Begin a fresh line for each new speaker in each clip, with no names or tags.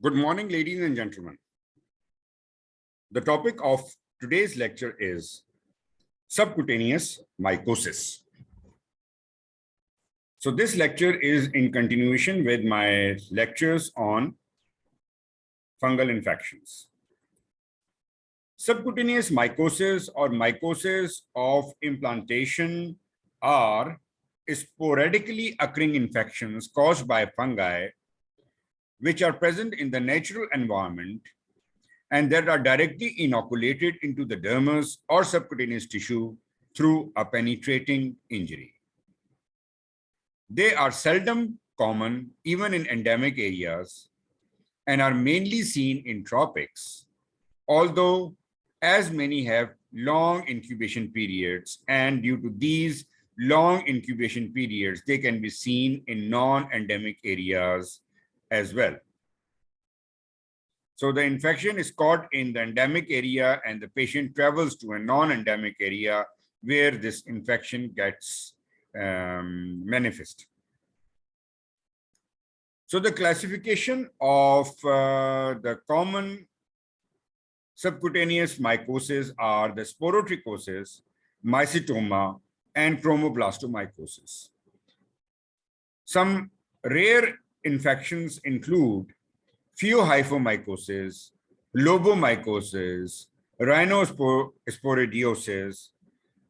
Good morning, ladies and gentlemen. The topic of today's lecture is subcutaneous mycosis. So this lecture is in continuation with my lectures on fungal infections. Subcutaneous mycosis or mycosis of implantation are sporadically occurring infections caused by fungi which are present in the natural environment and that are directly inoculated into the dermis or subcutaneous tissue through a penetrating injury. They are seldom common even in endemic areas and are mainly seen in tropics, although as many have long incubation periods, and due to these long incubation periods, they can be seen in non-endemic areas as well. So the infection is caught in the endemic area and the patient travels to a non-endemic area where this infection gets manifest. So the classification of the common subcutaneous mycosis are the Sporotrichosis, Mycetoma, and CHROMOBLASTOMYCOSIS. Some rare infections include Phaeohyphomycosis, Lobomycosis, Rhinosporidiosis,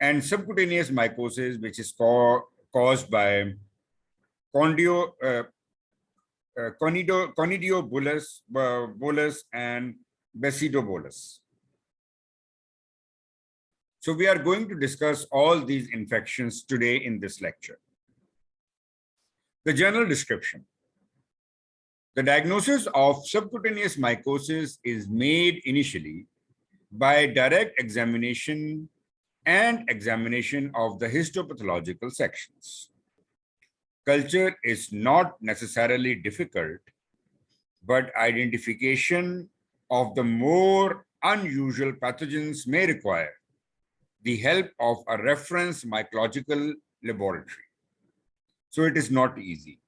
and subcutaneous mycosis, which is caused by Conidiobolus, bolus, and Basidobolus. So we are going to discuss all these infections today in this lecture. The general description. The diagnosis of subcutaneous mycosis is made initially by direct examination and examination of the histopathological sections. Culture is not necessarily difficult, but identification of the more unusual pathogens may require the help of a reference mycological laboratory. So it is not easy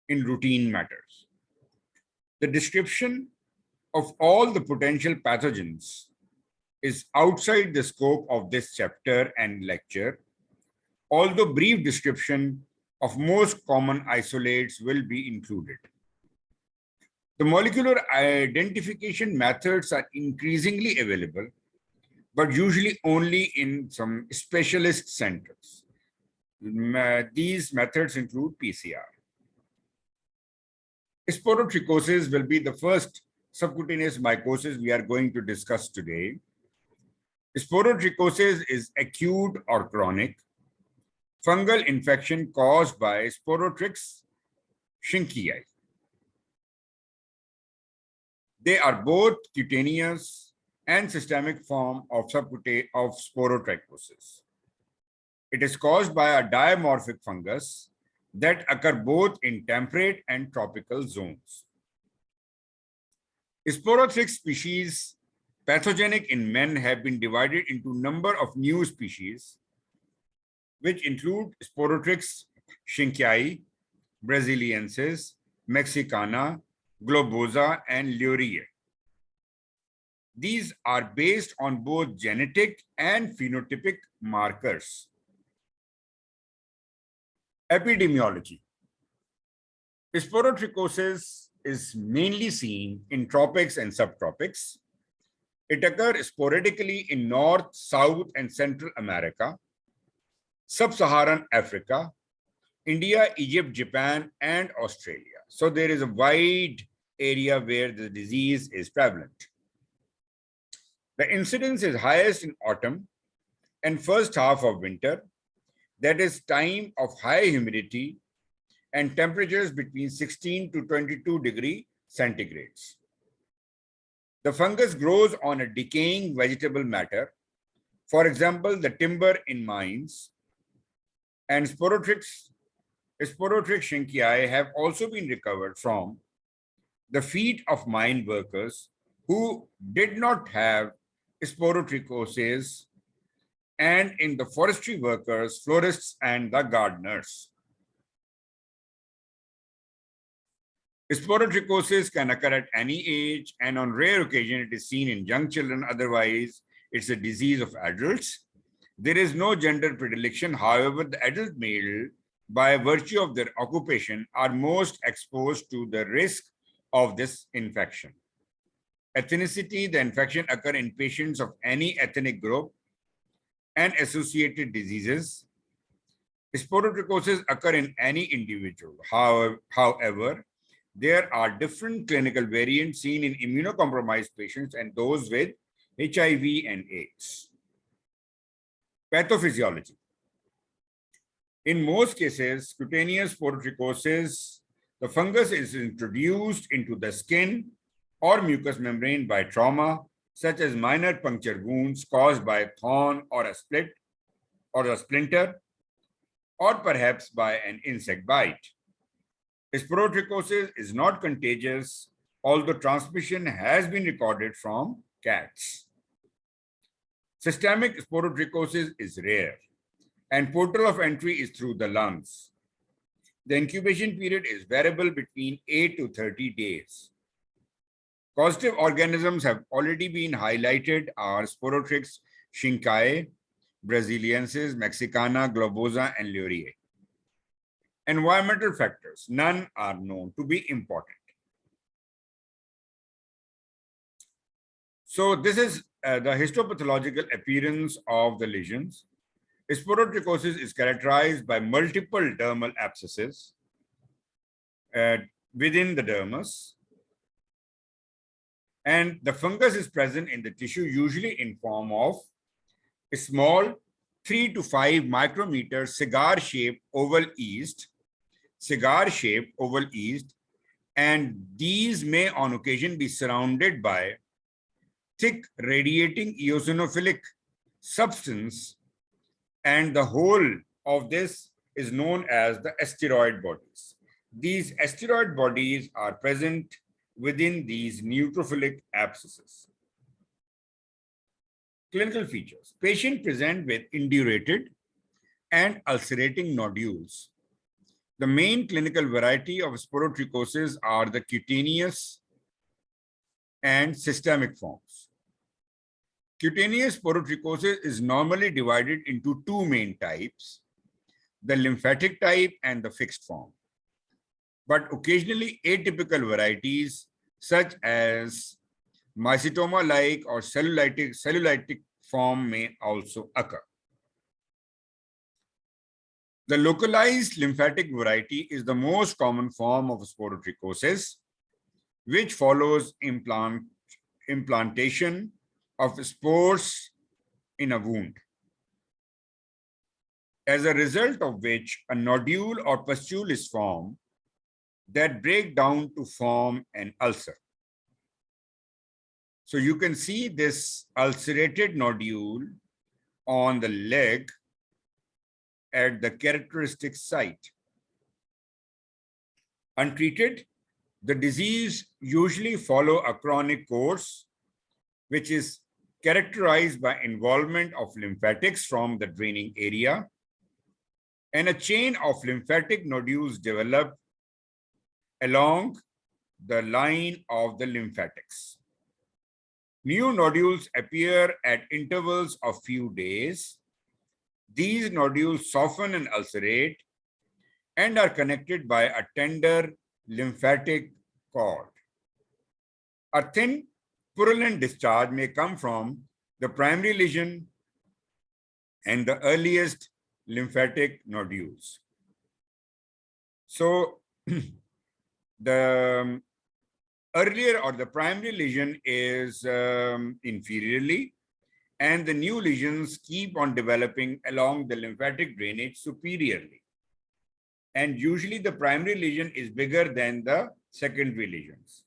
in routine matters. The description of all the potential pathogens is outside the scope of this chapter and lecture, although brief description of most common isolates will be included. The molecular identification methods are increasingly available, but usually only in some specialist centers. These methods include PCR. Sporotrichosis will be the first subcutaneous mycosis we are going to discuss today. Sporotrichosis is acute or chronic fungal infection caused by Sporotrix schinckeii. They are both cutaneous and systemic form of sporotrichosis. It is caused by a dimorphic fungus that occur both in temperate and tropical zones. Sporotrix species pathogenic in men have been divided into a number of new species, which include Sporotrix schinckeii, brasiliensis, mexicana, globosa, and lurea. These are based on both genetic and phenotypic markers. Epidemiology. Sporotrichosis is mainly seen in tropics and subtropics. It occurs sporadically in North, South, and Central America, Sub-Saharan Africa, India, Egypt, Japan, and Australia. So there is a wide area where the disease is prevalent. The incidence is highest in autumn and first half of winter. That is time of high humidity and temperatures between 16 to 22 degrees centigrades. The fungus grows on a decaying vegetable matter, for example, the timber in mines, and Sporotrix schinckeii have also been recovered from the feet of mine workers who did not have sporotrichosis, and in the forestry workers, florists, and the gardeners. Sporotrichosis can occur at any age, and on rare occasion, it is seen in young children. Otherwise, it's a disease of adults. There is no gender predilection. However, the adult male, by virtue of their occupation, are most exposed to the risk of this infection. Ethnicity: the infection occurs in patients of any ethnic group and associated diseases. Sporotrichosis occur in any individual. However, there are different clinical variants seen in immunocompromised patients and those with HIV and AIDS. Pathophysiology. In most cases, cutaneous sporotrichosis, the fungus is introduced into the skin or mucous membrane by trauma, such as minor puncture wounds caused by a thorn or a split or a splinter, or perhaps by an insect bite. Sporotrichosis is not contagious, although transmission has been recorded from cats. Systemic sporotrichosis is rare, and portal of entry is through the lungs. The incubation period is variable between 8 to 30 days. Causative organisms have already been highlighted are Sporotrix schinckai, Brasiliensis, Mexicana, globosa, and Leuriae. Environmental factors, none are known to be important. So this is the histopathological appearance of the lesions. Sporotrichosis is characterized by multiple dermal abscesses within the dermis, and the fungus is present in the tissue, usually in form of a small 3 to 5 micrometer cigar-shaped oval yeast, and these may on occasion be surrounded by thick radiating eosinophilic substance, and the whole of this is known as the asteroid bodies. These asteroid bodies are present within these neutrophilic abscesses. Clinical features. Patient present with indurated and ulcerating nodules. The main clinical variety of sporotrichosis are the cutaneous and systemic forms. Cutaneous sporotrichosis is normally divided into two main types, the lymphatic type and the fixed form. But occasionally atypical varieties such as Mycetoma-like or cellulitic form may also occur. The localized lymphatic variety is the most common form of sporotrichosis, which follows implantation of spores in a wound, as a result of which a nodule or pustule is formed that break down to form an ulcer. So you can see this ulcerated nodule on the leg at the characteristic site. Untreated, the disease usually follow a chronic course, which is characterized by involvement of lymphatics from the draining area, and a chain of lymphatic nodules develop along the line of the lymphatics. New nodules appear at intervals of few days. These nodules soften and ulcerate and are connected by a tender lymphatic cord. A thin purulent discharge may come from the primary lesion and the earliest lymphatic nodules. So the earlier or the primary lesion is inferiorly, and the new lesions keep on developing along the lymphatic drainage superiorly. And usually the primary lesion is bigger than the secondary lesions.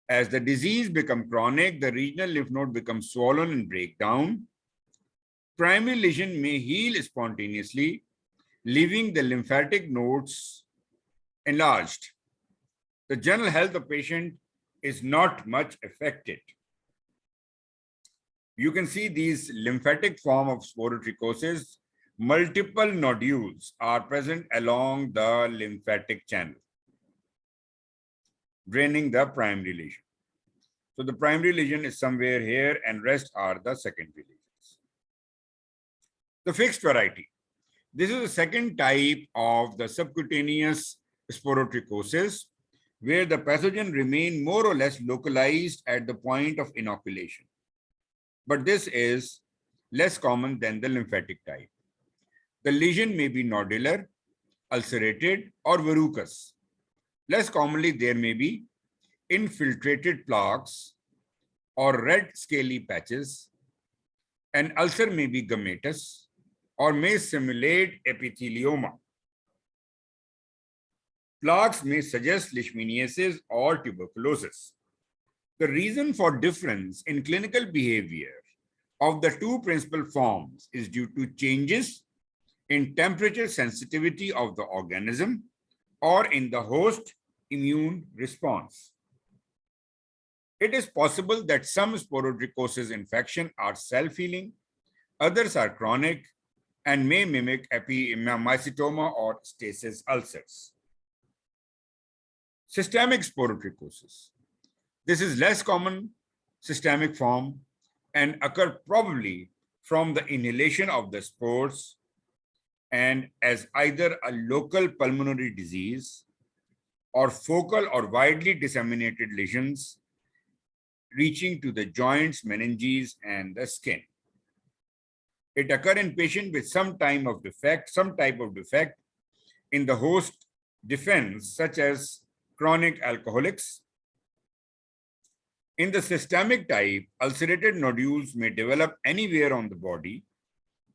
As the disease becomes chronic, the regional lymph node becomes swollen and break down. Primary lesion may heal spontaneously, leaving the lymphatic nodes enlarged. The general health of the patient is not much affected. You can see these lymphatic form of sporotrichosis. Multiple nodules are present along the lymphatic channel. draining the primary lesion. So the primary lesion is somewhere here and rest are the secondary lesions. The fixed variety. This is the second type of the subcutaneous sporotrichosis, where the pathogen remain more or less localized at the point of inoculation. But this is less common than the lymphatic type. The lesion may be nodular, ulcerated, or verrucous. Less commonly, there may be infiltrated plaques or red scaly patches. An ulcer may be gummatous or may simulate epithelioma. Plaques may suggest leishmaniasis or tuberculosis. The reason for difference in clinical behavior of the two principal forms is due to changes in temperature sensitivity of the organism or in the host immune response. It is possible that some sporotrichosis infection are self-healing, others are chronic, and may mimic mycetoma or stasis ulcers. Systemic sporotrichosis. This is less common systemic form and occur probably from the inhalation of the spores and as either a local pulmonary disease or focal or widely disseminated lesions reaching to the joints, meninges, and the skin. It occurs in patients with some type of defect in the host defense, such as chronic alcoholics. In the systemic type, ulcerated nodules may develop anywhere on the body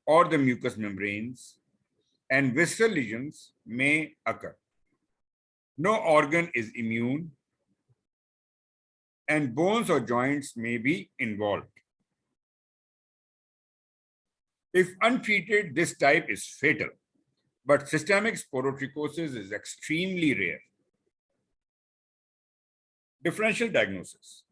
or the mucous membranes, and visceral lesions may occur. No organ is immune, and bones or joints may be involved. If untreated, this type is fatal, but systemic sporotrichosis is extremely rare. Differential diagnosis.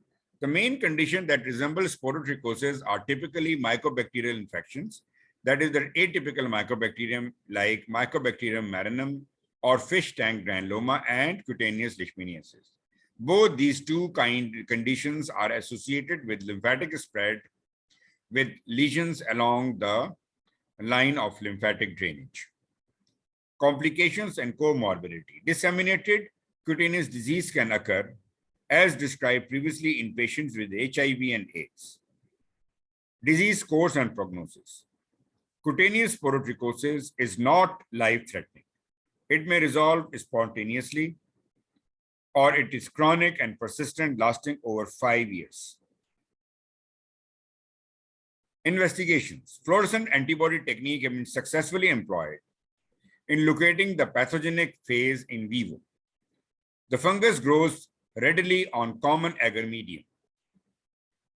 The main condition that resembles sporotrichosis are typically mycobacterial infections, that is, the atypical mycobacterium like Mycobacterium marinum or fish tank granuloma and cutaneous leishmaniasis. Both these two conditions are associated with lymphatic spread with lesions along the line of lymphatic drainage. Complications and comorbidity. Disseminated cutaneous disease can occur as described previously in patients with HIV and AIDS. Disease course and prognosis. Cutaneous sporotrichosis is not life-threatening. It may resolve spontaneously, or it is chronic and persistent, lasting over 5 years. Investigations. Fluorescent antibody technique have been successfully employed in locating the pathogenic phase in vivo. The fungus grows readily on common agar medium.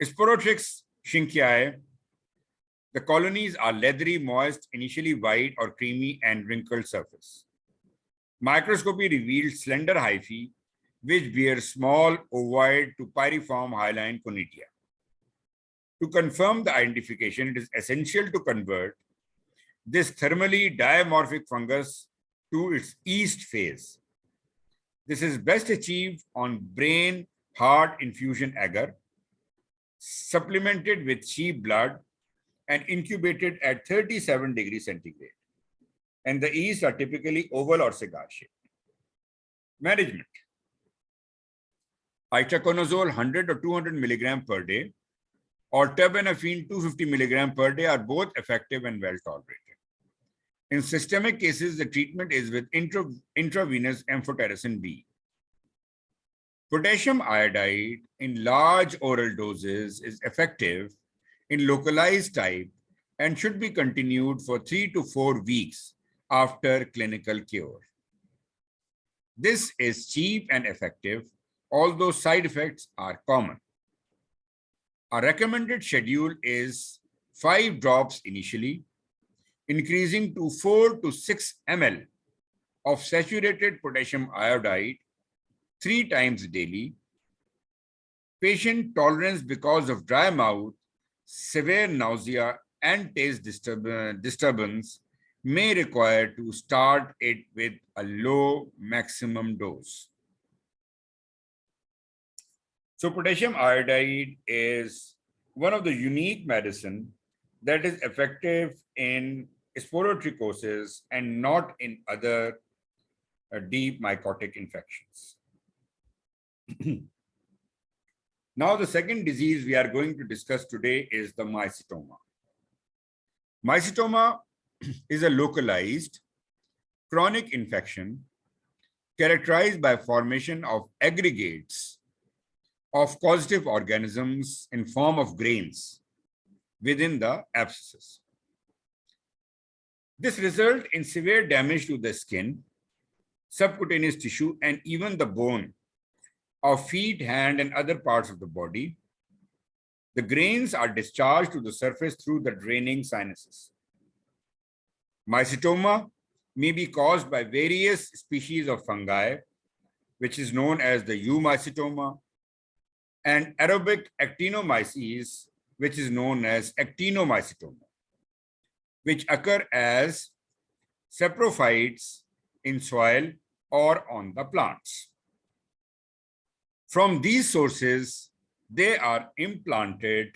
Sporotrix schinckiae, the colonies are leathery, moist, initially white or creamy and wrinkled surface. Microscopy revealed slender hyphae which bear small ovoid to pyriform hyaline conidia. To confirm the identification, it is essential to convert this thermally dimorphic fungus to its yeast phase. This is best achieved on brain heart infusion agar, supplemented with sheep blood and incubated at 37 degrees centigrade. And the yeast are typically oval or cigar shaped. Management. Itraconazole 100 or 200 milligram per day or terbinafine 250 milligram per day are both effective and well tolerated. In systemic cases, the treatment is with intravenous amphotericin B. Potassium iodide in large oral doses is effective in localized type and should be continued for 3 to 4 weeks after clinical cure. This is cheap and effective, although side effects are common. A recommended schedule is 5 drops initially, increasing to 4 to 6 ml of saturated potassium iodide 3 times daily. Patient tolerance because of dry mouth, severe nausea, and taste disturbance may require to start it with a low maximum dose. So potassium iodide is one of the unique medicine that is effective in sporotrichosis and not in other deep mycotic infections. Now, the second disease we are going to discuss today is the mycetoma. Mycetoma is a localized chronic infection characterized by formation of aggregates of causative organisms in form of grains within the abscesses. This results in severe damage to the skin, subcutaneous tissue, and even the bone of feet, hand, and other parts of the body. The grains are discharged to the surface through the draining sinuses. Mycetoma may be caused by various species of fungi, which is known as the Mycetoma, and aerobic actinomyces, which is known as actinomycetoma, which occur as saprophytes in soil or on the plants. From these sources, they are implanted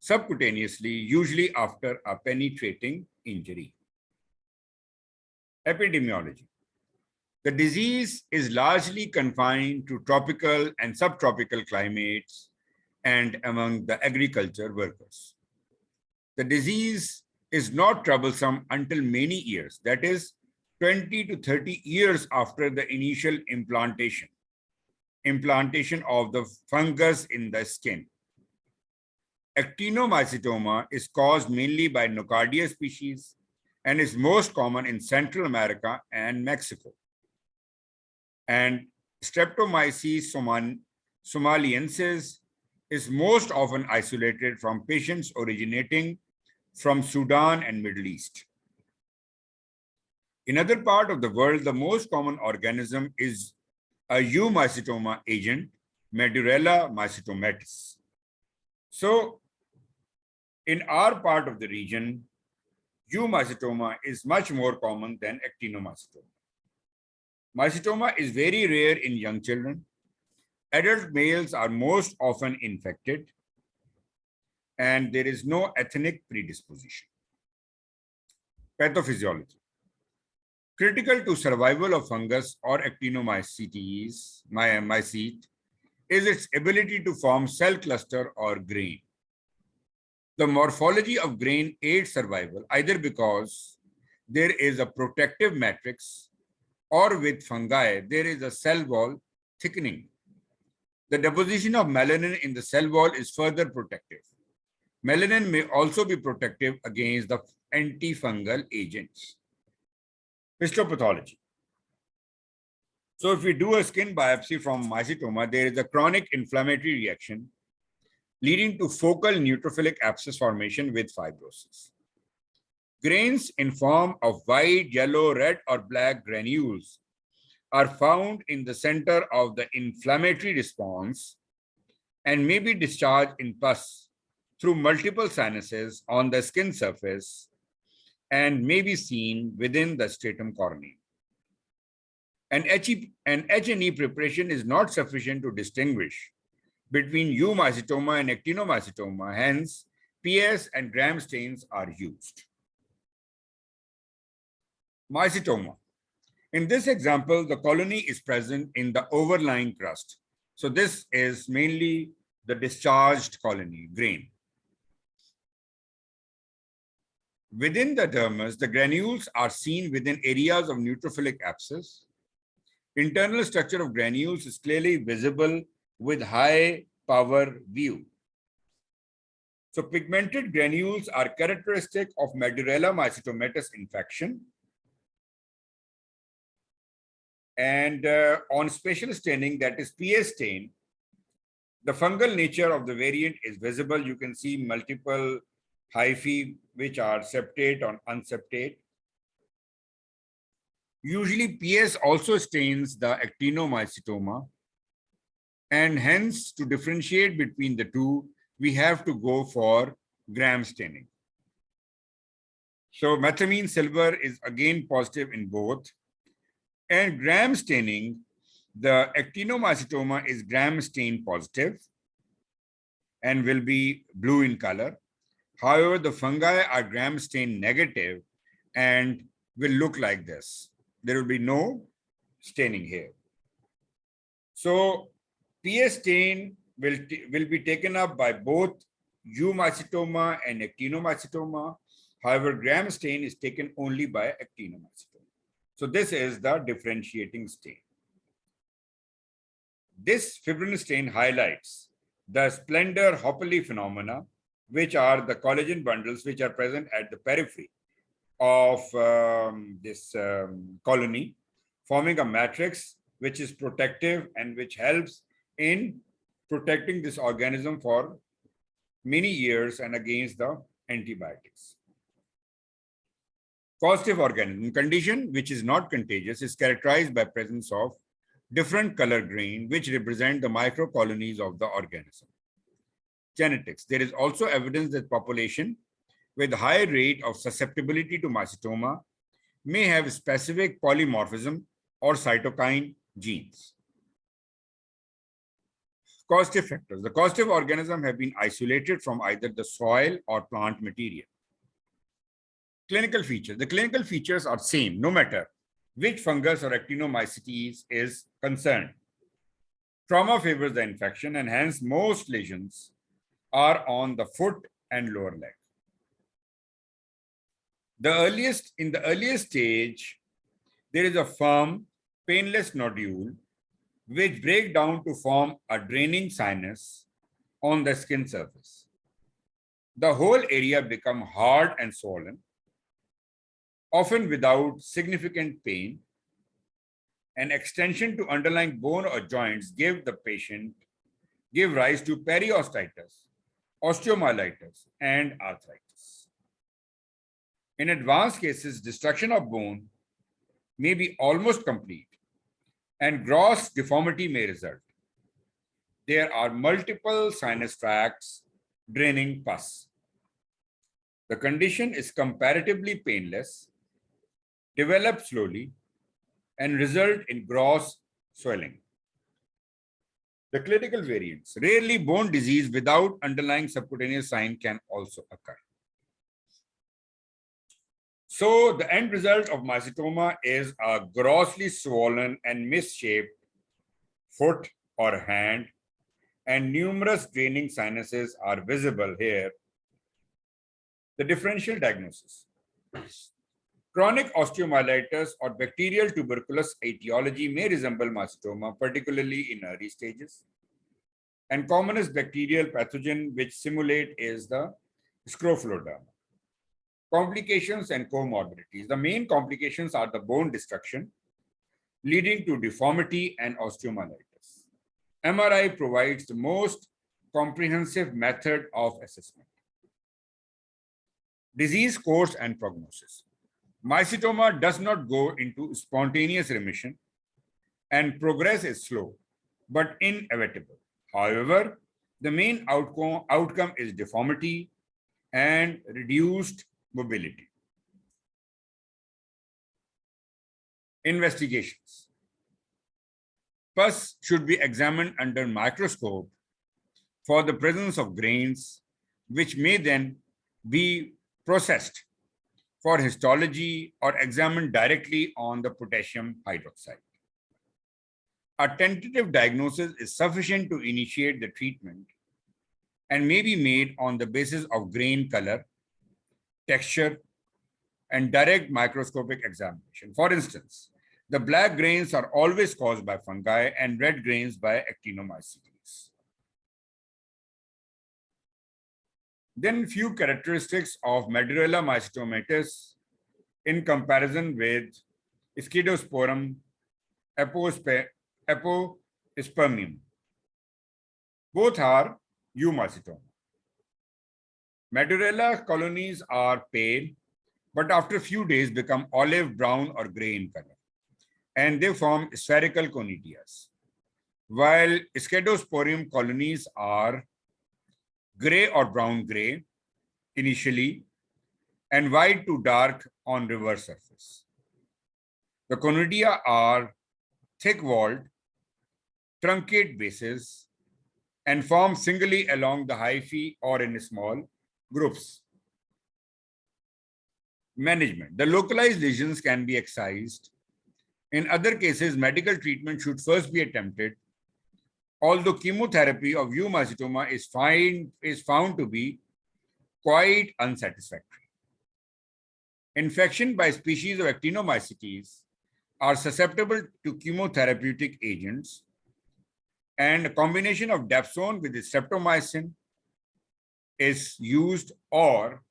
subcutaneously, usually after a penetrating injury. Epidemiology. The disease is largely confined to tropical and subtropical climates and among the agriculture workers. The disease is not troublesome until many years, that is 20 to 30 years after the initial implantation of the fungus in the skin. Actinomycetoma is caused mainly by Nocardia species and is most common in Central America and Mexico. And Streptomyces somaliensis is most often isolated from patients originating from Sudan and Middle East. In other parts of the world, the most common organism is a Mycetoma agent, Medullera mycetomatis. So, in our part of the region, Mycetoma is much more common than actinomycetoma. Mycetoma is very rare in young children. Adult males are most often infected, and there is no ethnic predisposition. Pathophysiology. Critical to survival of fungus or actinomycetes, mycete, is its ability to form cell cluster or grain. The morphology of grain aids survival either because there is a protective matrix or with fungi, there is a cell wall thickening. The deposition of melanin in the cell wall is further protective. Melanin may also be protective against the antifungal agents. Histopathology. So if we do a skin biopsy from mycetoma, there is a chronic inflammatory reaction leading to focal neutrophilic abscess formation with fibrosis. Grains in form of white, yellow, red, or black granules are found in the center of the inflammatory response and may be discharged in pus through multiple sinuses on the skin surface and may be seen within the stratum corneum. An H&E preparation is not sufficient to distinguish between Mycetoma and actinomycetoma, hence PS and gram stains are used. Mycetoma. In this example, the colony is present in the overlying crust. So this is mainly the discharged colony, grain. Within the dermis, the granules are seen within areas of neutrophilic abscess. Internal structure of granules is clearly visible with high power view. So pigmented granules are characteristic of Medullera mycetomatous infection. And on spatial staining, that is PS stain, the fungal nature of the variant is visible. You can see multiple hyphae which are septate or unseptate. Usually PS also stains the actinomycetoma, and hence to differentiate between the two, we have to go for gram staining. So methamine silver is again positive in both, and gram staining The actinomycetoma is gram stain positive and will be blue in color. However, the fungi are gram stain negative and will look like this. There will be no staining here. So PS stain will be taken up by both eumycetoma and actinomycetoma. However, gram stain is taken only by actinomycetoma. So this is the differentiating stain. This fibrin stain highlights the splendor Hoppeli phenomena, which are the collagen bundles which are present at the periphery of this colony, forming a matrix which is protective and which helps in protecting this organism for many years and against the antibiotics. Causative organism condition, which is not contagious, is characterized by presence of different color grain, which represent the microcolonies of the organism. Genetics. There is also evidence that population with high rate of susceptibility to mycetoma may have specific polymorphism or cytokine genes. Causative factors. The causative organisms have been isolated from either the soil or plant material. Clinical features. The clinical features are same no matter which fungus or actinomycetes is concerned. Trauma favors the infection and hence most lesions are on the foot and lower leg. In the earliest stage, there is a firm, painless nodule which break down to form a draining sinus on the skin surface. The whole area becomes hard and swollen, often without significant pain. An extension to underlying bone or joints give rise to periostitis, osteomyelitis, and arthritis. In advanced cases, destruction of bone may be almost complete and gross deformity may result. There are multiple sinus tracts draining pus. The condition is comparatively painless, develop slowly, and result in gross swelling. The clinical variants. Rarely bone disease without underlying subcutaneous sign can also occur. So the end result of mycetoma is a grossly swollen and misshaped foot or hand, and numerous draining sinuses are visible here. The differential diagnosis. Chronic osteomyelitis or bacterial tuberculous etiology may resemble mycetoma, particularly in early stages. And commonest bacterial pathogen which simulate is the scrophloderma. Complications and comorbidities. The main complications are the bone destruction, leading to deformity and osteomyelitis. MRI provides the most comprehensive method of assessment. Disease course and prognosis. Mycetoma does not go into spontaneous remission and progress is slow, but inevitable. However, the main outcome is deformity and reduced mobility. Investigations. Pus should be examined under microscope for the presence of grains, which may then be processed for histology or examined directly on the potassium hydroxide. A tentative diagnosis is sufficient to initiate the treatment and may be made on the basis of grain color, texture, and direct microscopic examination. For instance, the black grains are always caused by fungi and red grains by actinomycetes. Then few characteristics of Medulla mycetomatis in comparison with Scedosporium epispermium. Both are eumycetoma. Medulla colonies are pale, but after a few days become olive brown or gray in color, and they form spherical conidias, while Scedosporium colonies are gray or brown gray initially and white to dark on reverse surface. The conidia are thick-walled truncate bases, and form singly along the hyphae or in small groups. Management. The localized lesions can be excised. In other cases, medical treatment should first be attempted, although chemotherapy of mycetoma is found to be quite unsatisfactory. Infection by species of actinomycetes are susceptible to chemotherapeutic agents, and a combination of dapsone with streptomycin is used, or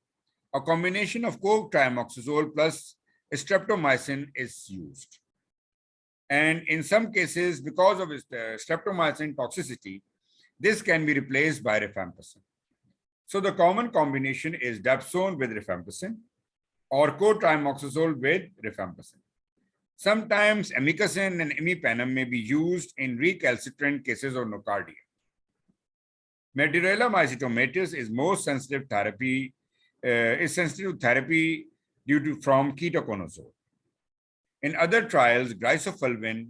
a combination of co-triamoxazole plus streptomycin is used. And in some cases, because of streptomycin toxicity, this can be replaced by rifampicin. So the common combination is dapsone with rifampicin or co-triamoxazole with rifampicin. Sometimes amikacin and imipenem may be used in recalcitrant cases of nocardia. Medulla mycetomatous is most sensitive therapy, sensitive to therapy from ketoconazole. In other trials, glycofulvin,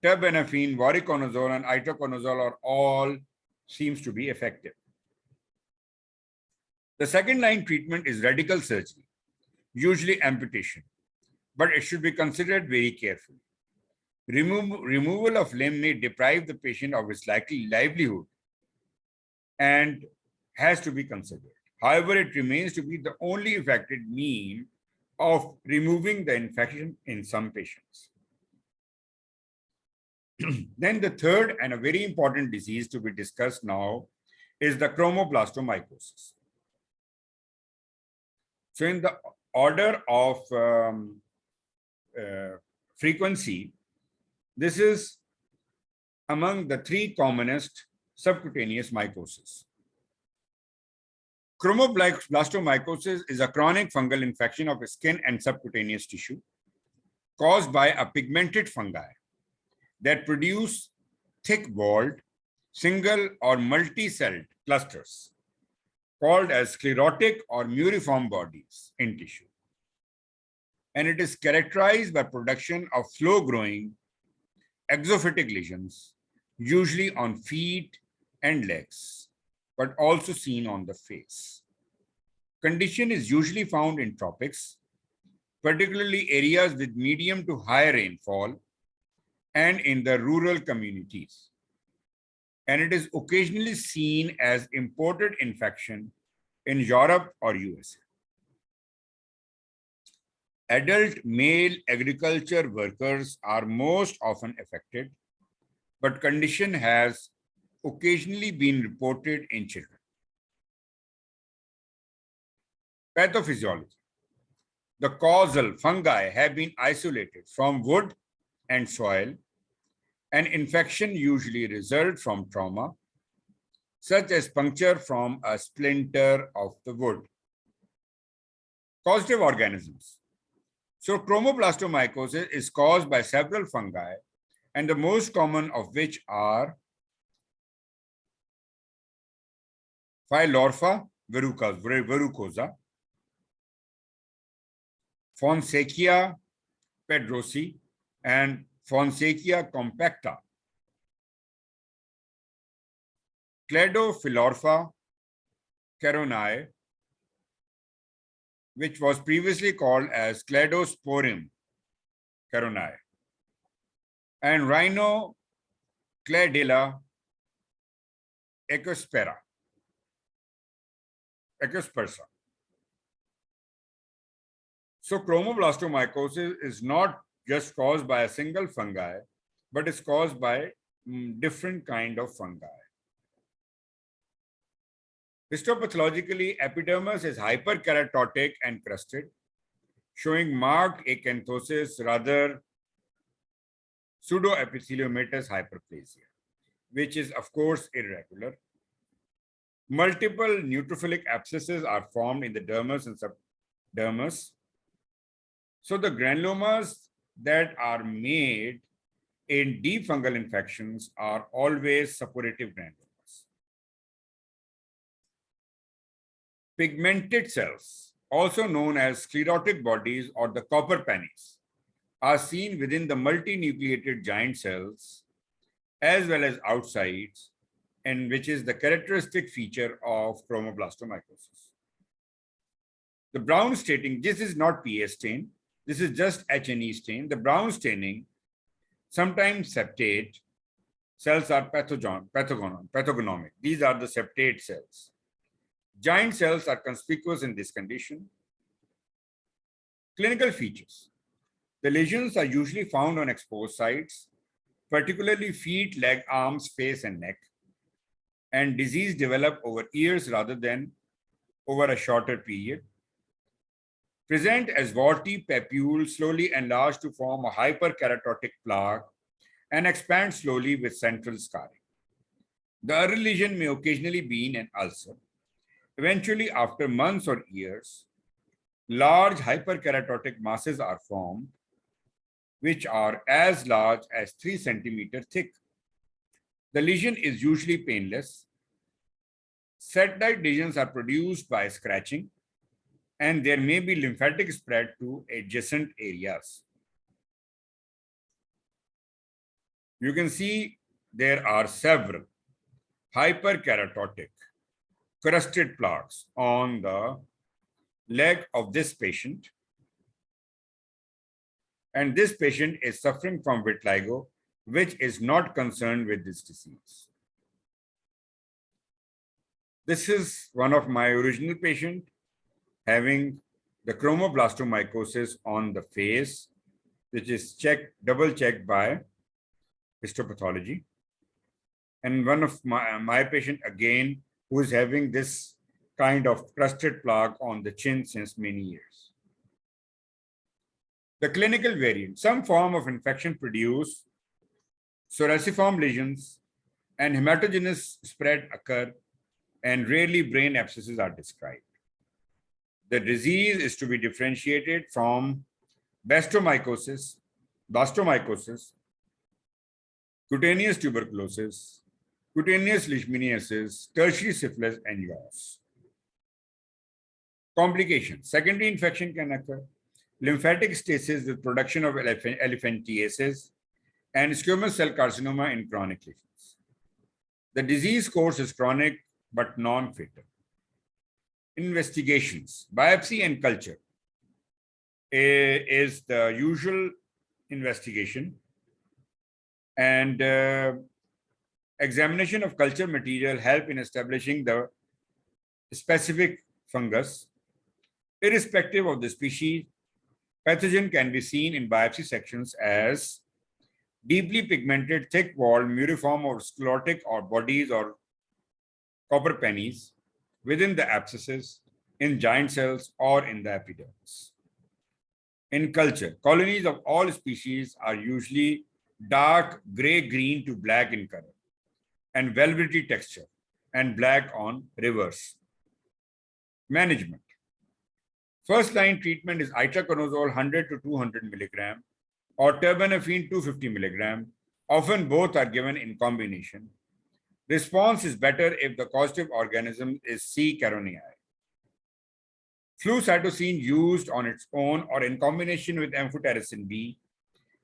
terbinafine, voriconazole, and itoconazole are all seems to be effective. The second line treatment is radical surgery, usually amputation, but it should be considered very carefully. Removal of limb may deprive the patient of his livelihood and has to be considered. However, it remains to be the only effective means of removing the infection in some patients. Then the third and a very important disease to be discussed now is the CHROMOBLASTOMYCOSIS. So in the order of frequency, this is among the three commonest subcutaneous mycosis. Chromoblastomycosis is a chronic fungal infection of skin and subcutaneous tissue caused by a pigmented fungi that produce thick-walled, single or multi-celled clusters called as sclerotic or muriform bodies in tissue. And it is characterized by production of slow-growing exophytic lesions, usually on feet and legs, but also seen on the face. Condition is usually found in tropics, particularly areas with medium to high rainfall and in the rural communities. And it is occasionally seen as imported infection in Europe or USA. Adult male agriculture workers are most often affected, but condition has occasionally been reported in children. Pathophysiology. The causal fungi have been isolated from wood and soil, and infection usually results from trauma, such as puncture from a splinter of the wood. Causative organisms. So chromoblastomycosis is caused by several fungi, and the most common of which are Phylorpha verrucosa, Fonseca pedrosi, and Fonseca compacta. Cladophylorpha caronae, which was previously called as Cladosporium caronae, and Rhinocladilla ecospersa. So chromoblastomycosis is not just caused by a single fungi, but is caused by different kind of fungi. Histopathologically, epidermis is hyperkeratotic and crusted, showing marked acanthosis, rather pseudoepitheliomatous hyperplasia, which is of course irregular. Multiple neutrophilic abscesses are formed in the dermis and subdermis. So the granulomas that are made in deep fungal infections are always suppurative granulomas. Pigmented cells, also known as sclerotic bodies or the copper pennies, are seen within the multinucleated giant cells as well as outsides, and which is the characteristic feature of chromoblastomycosis. The brown staining, this is not PA stain, this is just H&E stain. The brown staining, sometimes septate cells are pathognomonic. These are the septate cells. Giant cells are conspicuous in this condition. Clinical features. The lesions are usually found on exposed sites, particularly feet, leg, arms, face, and neck. And disease develop over years rather than over a shorter period. Present as warty papules, slowly enlarge to form a hyperkeratotic plaque and expand slowly with central scarring. The early lesion may occasionally be in an ulcer. Eventually, after months or years, large hyperkeratotic masses are formed, which are as large as 3 centimeters thick. The lesion is usually painless. Satellite lesions are produced by scratching, and there may be lymphatic spread to adjacent areas. You can see there are several hyperkeratotic crusted plaques on the leg of this patient. And this patient is suffering from vitiligo, which is not concerned with this disease. This is one of my original patients having the chromoblastomycosis on the face, which is double checked by histopathology. And one of my patient again, who is having this kind of crusted plaque on the chin since many years. The clinical variant, some form of infection produce psoriform lesions and hematogenous spread occur, and rarely brain abscesses are described. The disease is to be differentiated from blastomycosis, cutaneous tuberculosis, cutaneous leishmaniasis, tertiary syphilis, and yaws. Complications. Secondary infection can occur. Lymphatic stasis with production of elephantiasis and squamous cell carcinoma in chronic lesions. The disease course is chronic but non-fatal. Investigations. Biopsy and culture is the usual investigation, and examination of culture material help in establishing the specific fungus. Irrespective of the species, pathogen can be seen in biopsy sections as deeply pigmented, thick-walled, muriform or sclerotic or bodies or copper pennies within the abscesses, in giant cells, or in the epidermis. In culture, colonies of all species are usually dark gray-green to black in color and velvety texture and black on reverse. Management. First-line treatment is itraconazole 100 to 200 milligram or terbinafine 250 milligram. Often both are given in combination. Response is better if the causative organism is C. carotii. Flucytosine used on its own or in combination with amphotericin B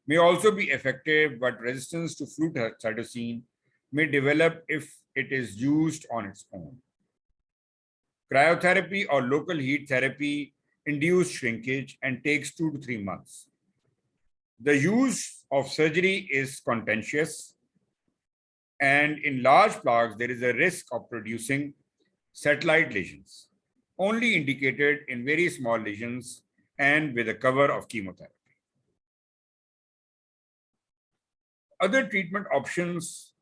may also be effective, but resistance to flucytosine may develop if it is used on its own. Cryotherapy or local heat therapy induce shrinkage and takes 2 to 3 months. The use of surgery is contentious, and in large plaques, there is a risk of producing satellite lesions, only indicated in very small lesions and with a cover of chemotherapy. Other treatment options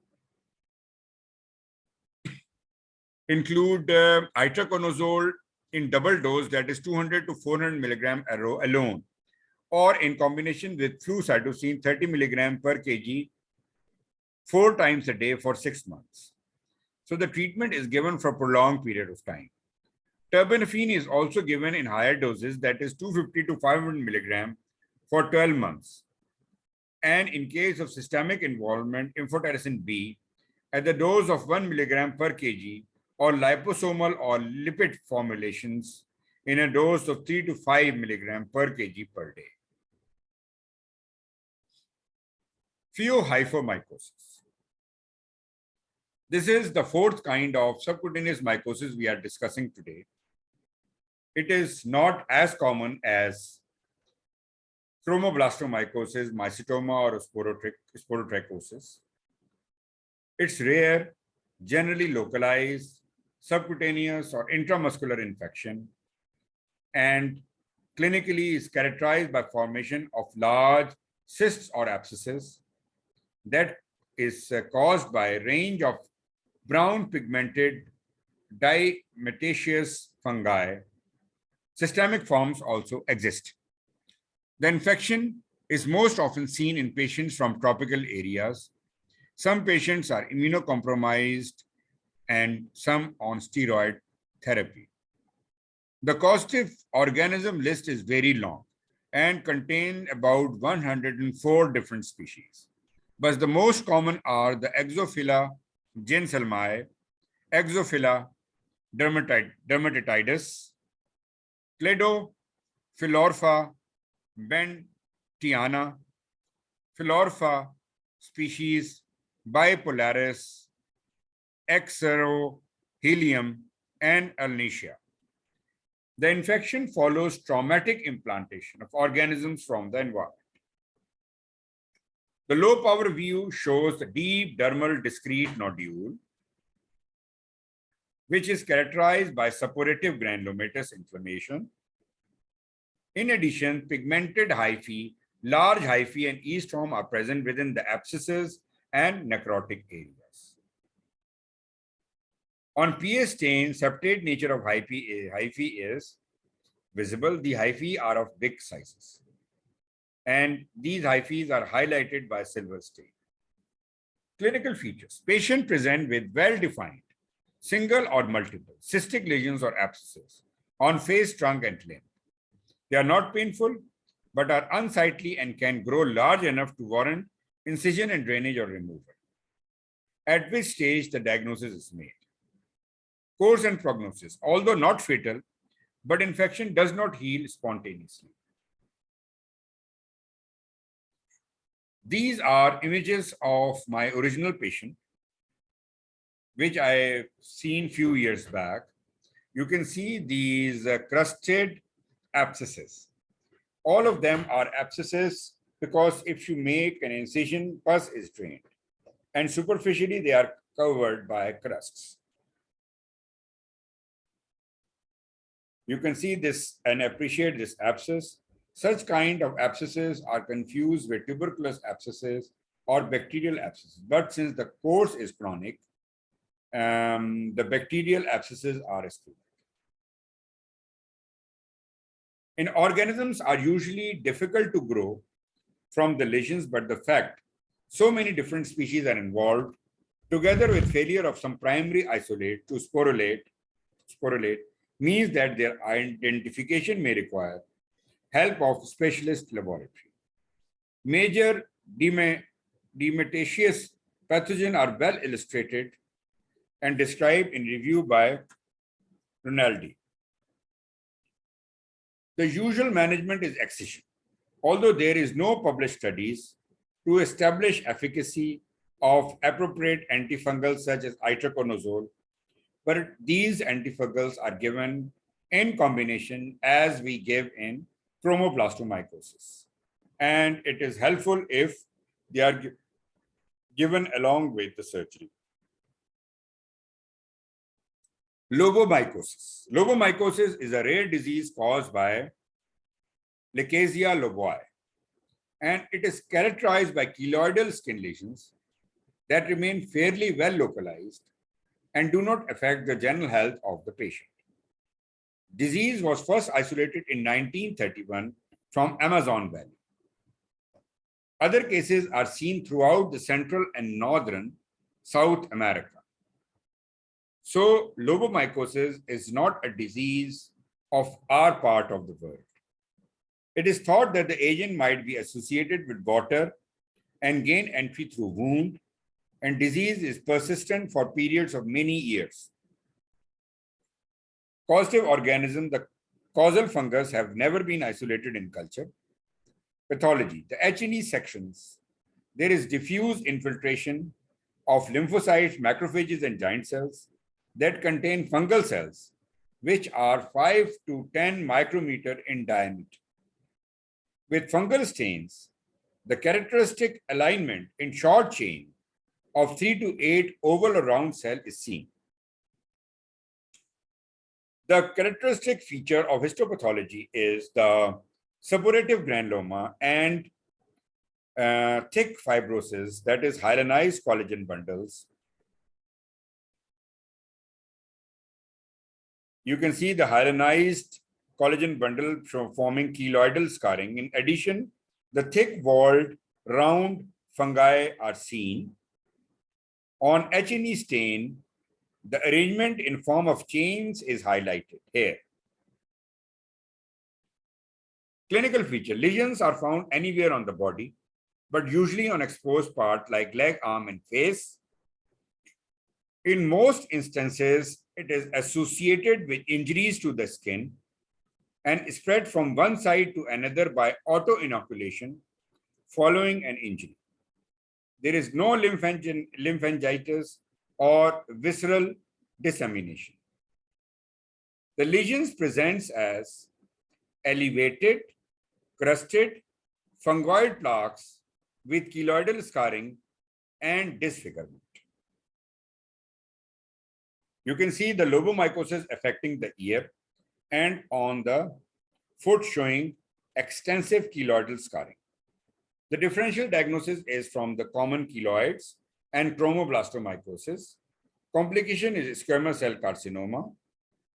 include itraconazole in double dose, that is 200 to 400 milligram alone, or in combination with flucytosine 30 milligram per kg 4 times a day for 6 months. So the treatment is given for a prolonged period of time. Terbinafine is also given in higher doses, that is 250 to 500 milligram for 12 months. And in case of systemic involvement, amphotericin B at the dose of 1 milligram per kg or liposomal or lipid formulations in a dose of 3 to 5 milligram per kg per day. Phaeohyphomycosis. This is the fourth kind of subcutaneous mycosis we are discussing today. It is not as common as CHROMOBLASTOMYCOSIS, Mycetoma, or Sporotrichosis. It's rare, generally localized, subcutaneous or intramuscular infection, and clinically is characterized by formation of large cysts or abscesses that is caused by a range of brown pigmented dimetaceous fungi. Systemic forms also exist. The infection is most often seen in patients from tropical areas. Some patients are immunocompromised and some on steroid therapy. The causative organism list is very long and contains about 104 different species. But the most common are the Exophila gensalmi, Exophila dermatitidis, Cladophilorpha bentiana, Philorpha species, Bipolaris, Exerohelium, and Alnicia. The infection follows traumatic implantation of organisms from the environment. The low power view shows the deep dermal discrete nodule, which is characterized by suppurative granulomatous inflammation. In addition, pigmented hyphae, large hyphae, and oestrom are present within the abscesses and necrotic areas. On pH stain, septate nature of hyphae is visible. The hyphae are of big sizes, and these hyphae are highlighted by silver stain. Clinical features. Patient present with well-defined single or multiple cystic lesions or abscesses on face, trunk, and limb. They are not painful, but are unsightly and can grow large enough to warrant incision and drainage or removal, at which stage the diagnosis is made. Course and prognosis. Although not fatal, but infection does not heal spontaneously. These are images of my original patient, which I seen few years back. You can see these crusted abscesses. All of them are abscesses because if you make an incision, pus is drained, and superficially they are covered by crusts. You can see this and appreciate this abscess. Such kind of abscesses are confused with tuberculous abscesses or bacterial abscesses. But since the course is chronic, the bacterial abscesses are excluded. And organisms are usually difficult to grow from the lesions, but the fact so many different species are involved, together with failure of some primary isolate to sporulate, means that their identification may require help of specialist laboratory. Major dimetaceous pathogens are well illustrated and described in review by Rinaldi. The usual management is excision, although there is no published studies to establish efficacy of appropriate antifungals such as itraconazole, but these antifungals are given in combination as we give in CHROMOBLASTOMYCOSIS. And it is helpful if they are given along with the surgery. Lobomycosis. Lobomycosis is a rare disease caused by Lachesia loboi, and it is characterized by keloidal skin lesions that remain fairly well localized and do not affect the general health of the patient. Disease was first isolated in 1931 from Amazon Valley. Other cases are seen throughout the Central and Northern South America. So, lobomycosis is not a disease of our part of the world. It is thought that the agent might be associated with water and gain entry through wound, and disease is persistent for periods of many years. Causative organism, the causal fungus, have never been isolated in culture. Pathology. The H&E sections, there is diffuse infiltration of lymphocytes, macrophages, and giant cells that contain fungal cells, which are 5 to 10 micrometer in diameter. With fungal stains, the characteristic alignment in short chain of 3 to 8 oval or round cell is seen. The characteristic feature of histopathology is the suppurative granuloma and thick fibrosis, that is hyalinized collagen bundles. You can see the hyalinized collagen bundle forming keloidal scarring. In addition, the thick-walled round fungi are seen. On H&E stain, the arrangement in form of chains is highlighted here. Clinical feature: lesions are found anywhere on the body, but usually on exposed part like leg, arm, and face. In most instances, it is associated with injuries to the skin and spread from one side to another by auto-inoculation following an injury. There is no lymphangitis or visceral dissemination. The lesions presents as elevated, crusted, fungoid plaques with keloidal scarring and disfigurement. You can see the lobomycosis affecting the ear and on the foot showing extensive keloidal scarring. The differential diagnosis is from the common keloids and chromoblastomycosis. Complication is squamous cell carcinoma.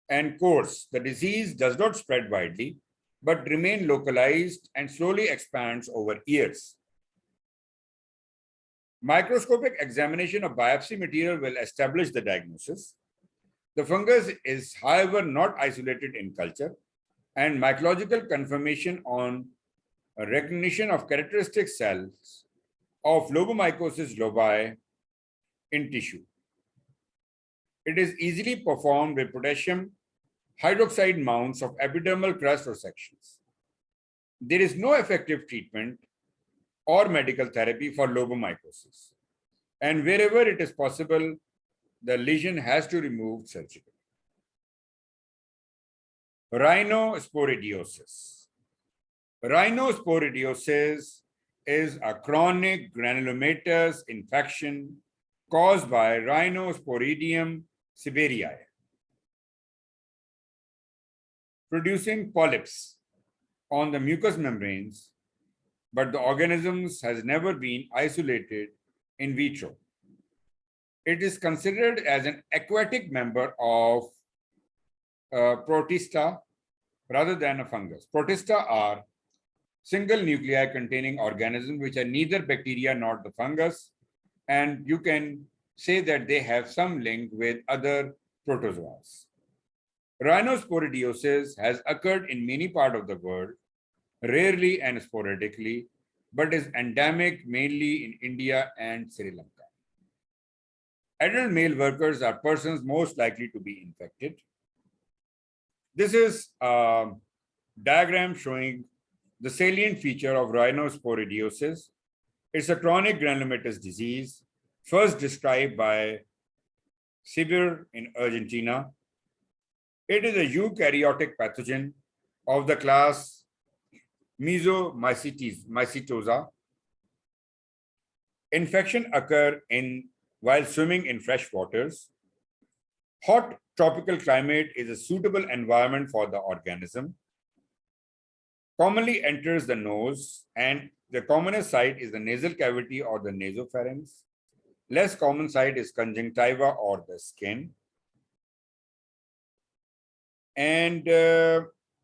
And course, the disease does not spread widely, but remain localized and slowly expands over years. Microscopic examination of biopsy material will establish the diagnosis. The fungus is, however, not isolated in culture, and mycological confirmation on recognition of characteristic cells of Lobomycosis lobi in tissue. It is easily performed with potassium hydroxide mounts of epidermal crust or sections. There is no effective treatment or medical therapy for lobomycosis, and wherever it is possible, the lesion has to be removed surgically. Rhinosporidiosis. Rhinosporidiosis is a chronic granulomatous infection caused by Rhinosporidium siberiae, producing polyps on the mucous membranes, but the organisms has never been isolated in vitro. It is considered as an aquatic member of Protista rather than a fungus. Protista are single nuclei containing organisms which are neither bacteria nor the fungus, and you can say that they have some link with other protozoas. Rhinosporidiosis has occurred in many parts of the world, rarely and sporadically, but is endemic mainly in India and Sri Lanka. Adult male workers are persons most likely to be infected. This is a diagram showing the salient feature of rhinosporidiosis. It's a chronic granulomatous disease, first described by Sibir in Argentina. It is a eukaryotic pathogen of the class Mycetosa. Infection occur while swimming in fresh waters. Hot tropical climate is a suitable environment for the organism. Commonly enters the nose, and the commonest site is the nasal cavity or the nasopharynx. Less common site is conjunctiva or the skin. And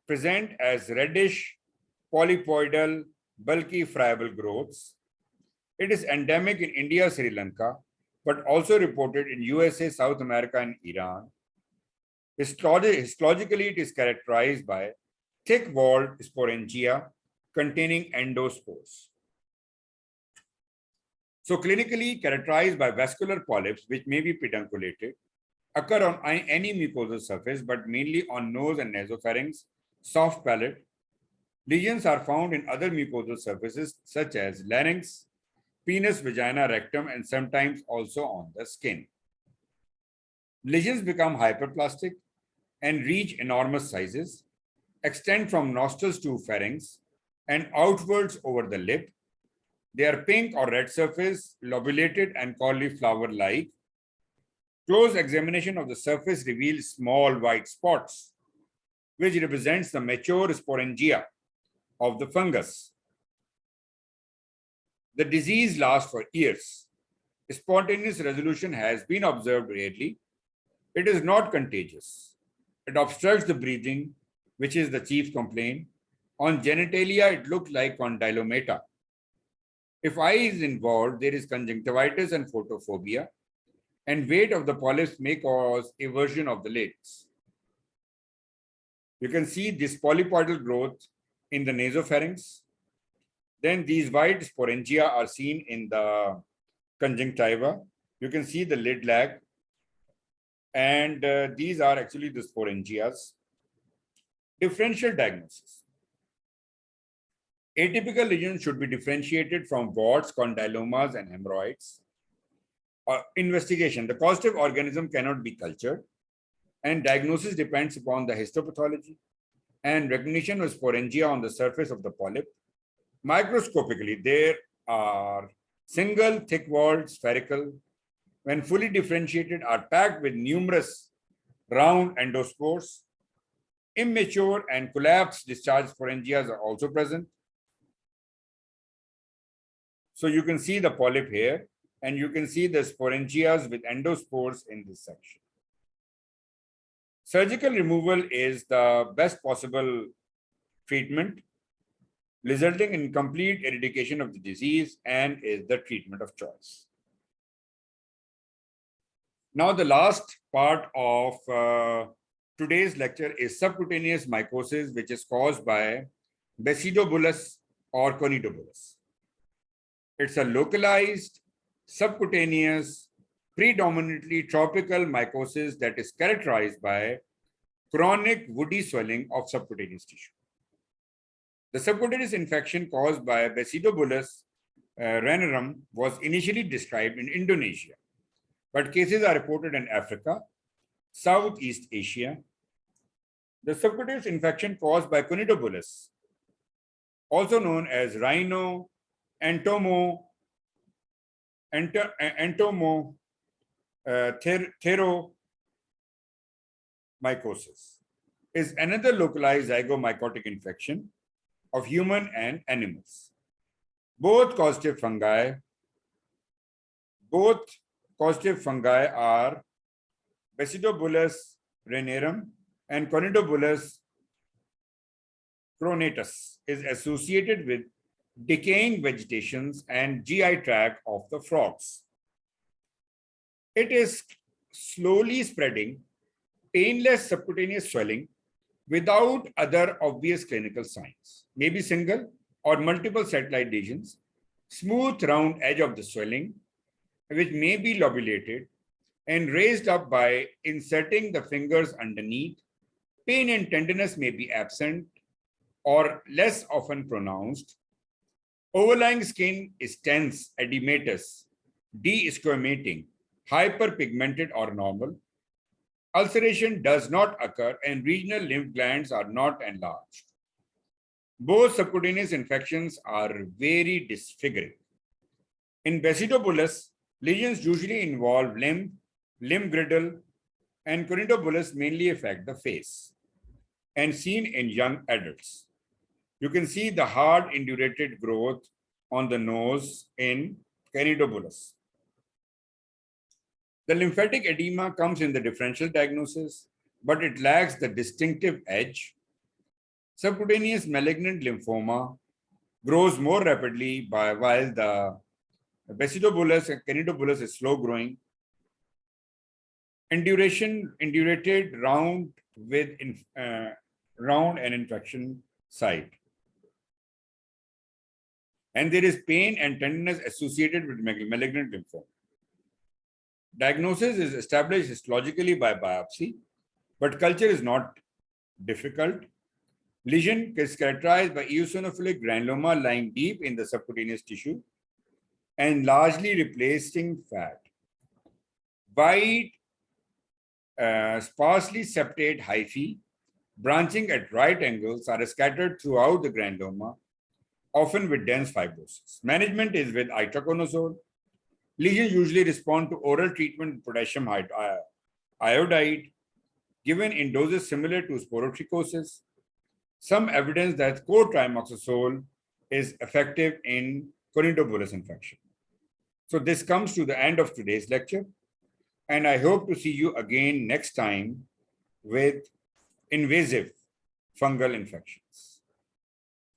present as reddish, polypoidal, bulky, friable growths. It is endemic in India, Sri Lanka, but also reported in USA, South America, and Iran. Histologically, it is characterized by thick-walled sporangia containing endospores. So clinically characterized by vascular polyps, which may be pedunculated, occur on any mucosal surface, but mainly on nose and nasopharynx, soft palate. Lesions are found in other mucosal surfaces such as larynx, penis, vagina, rectum, and sometimes also on the skin. Lesions become hyperplastic and reach enormous sizes, extend from nostrils to pharynx, and outwards over the lip. They are pink or red surface, lobulated and cauliflower-like. Close examination of the surface reveals small white spots, which represents the mature sporangia of the fungus. The disease lasts for years. Spontaneous resolution has been observed rarely. It is not contagious. It obstructs the breathing, which is the chief complaint. On genitalia, it looks like condylomata. If eye is involved, there is conjunctivitis and photophobia, and weight of the polyps may cause eversion of the lids. You can see this polypoidal growth in the nasopharynx. Then these white sporangia are seen in the conjunctiva. You can see the lid lag. And these are actually the sporangias. Differential diagnosis. Atypical lesions should be differentiated from warts, condylomas, and hemorrhoids. Investigation. The causative organism cannot be cultured, and diagnosis depends upon the histopathology and recognition of sporangia on the surface of the polyp. Microscopically, there are single, thick-walled, spherical. When fully differentiated, are packed with numerous round endospores. Immature and collapsed discharge sporangias are also present. So you can see the polyp here, and you can see the sporangias with endospores in this section. Surgical removal is the best possible treatment, resulting in complete eradication of the disease, and is the treatment of choice. Now, the last part of today's lecture is subcutaneous mycosis, which is caused by Basidobolus or Conidiobolus. It's a localized, subcutaneous, predominantly tropical mycosis that is characterized by chronic woody swelling of subcutaneous tissue. The subcutaneous infection caused by Basidobolus rhinorum was initially described in Indonesia, but cases are reported in Africa, Southeast Asia. The subcutaneous infection caused by Conidiobolus, also known as Rhinosporidiosis, is another localized zygomycotic infection of human and animals. Both causative fungi are Basidobolus rhinorum, and Conidiobolus pronatus is associated with decaying vegetations and GI tract of the frogs. It is slowly spreading, painless subcutaneous swelling without other obvious clinical signs, maybe single or multiple satellite lesions, smooth round edge of the swelling, which may be lobulated and raised up by inserting the fingers underneath. Pain and tenderness may be absent or less often pronounced. Overlying skin is tense, edematous, desquamating, hyperpigmented or normal. Ulceration does not occur and regional lymph glands are not enlarged. Both subcutaneous infections are very disfiguring. In Basidobolus, lesions usually involve limb girdle, and Conidiobolus mainly affect the face and seen in young adults. You can see the hard indurated growth on the nose in Conidiobolus. The lymphatic edema comes in the differential diagnosis, but it lacks the distinctive edge. Subcutaneous malignant lymphoma grows more rapidly while the Basidobolus and Conidiobolus is slow growing. Indurated round and infection site. And there is pain and tenderness associated with malignant lymphoma. Diagnosis is established histologically by biopsy, but culture is not difficult. Lesion is characterized by eosinophilic granuloma lying deep in the subcutaneous tissue. and largely replacing fat. Wide, sparsely septate hyphae branching at right angles are scattered throughout the granuloma, often with dense fibrosis. Management is with itraconazole. Lesions usually respond to oral treatment with potassium iodide, given in doses similar to sporotrichosis. Some evidence that cotrimoxazole is effective in Conidiobolus infection. So this comes to the end of today's lecture, and I hope to see you again next time with invasive fungal infections.